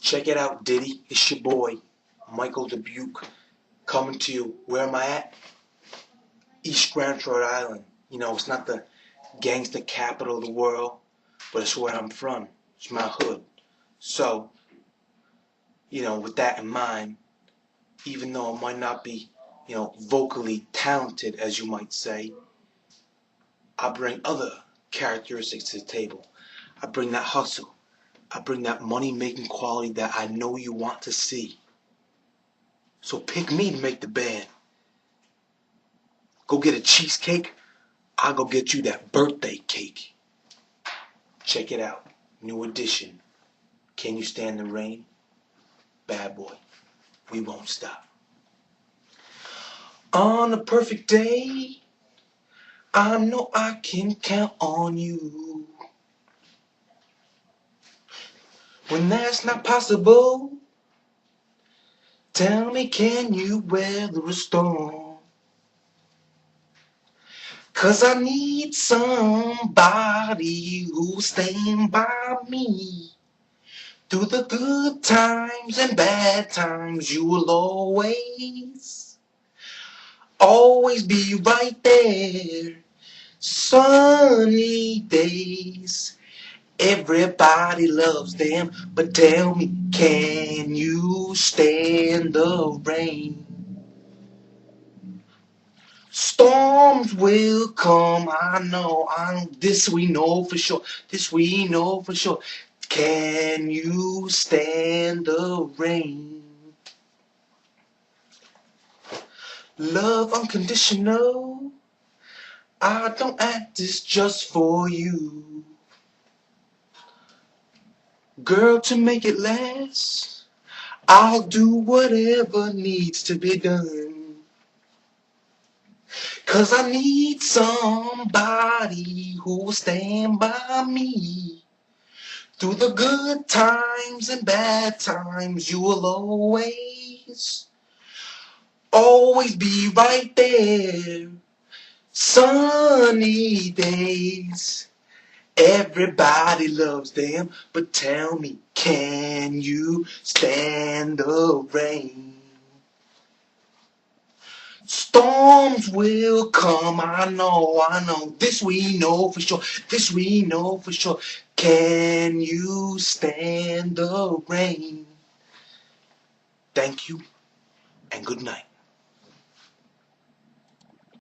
Check it out, Diddy. It's your boy, Michael Dubuque, coming to you. Where am I at? East Greenwich, Rhode Island. You know, it's not the gangster capital of the world, but it's where I'm from. It's my hood. So, with that in mind, even though I might not be, vocally talented, as you might say, I bring other characteristics to the table. I bring that hustle. I bring that money-making quality that I know you want to see. So pick me to make the band. Go get a cheesecake. I'll go get you that birthday cake. Check it out. New edition. Can you stand the rain? Bad boy. We won't stop. On a perfect day, I know I can count on you. When that's not possible, tell me, can you weather a storm? 'Cause I need somebody who'll stand by me through the good times and bad times. You will always be right there. Sunny days, everybody loves them. But tell me, can you stand the rain? Storms will come, I know, this we know for sure, this we know for sure. Can you stand the rain? Love unconditional, I don't act this just for you. Girl, to make it last, I'll do whatever needs to be done. 'Cause I need somebody who will stand by me through the good times and bad times. You will always be right there. Sunny days, everybody loves them. But tell me, can you stand the rain? Storms will come, I know, this we know for sure, this we know for sure. Can you stand the rain? Thank you, and good night.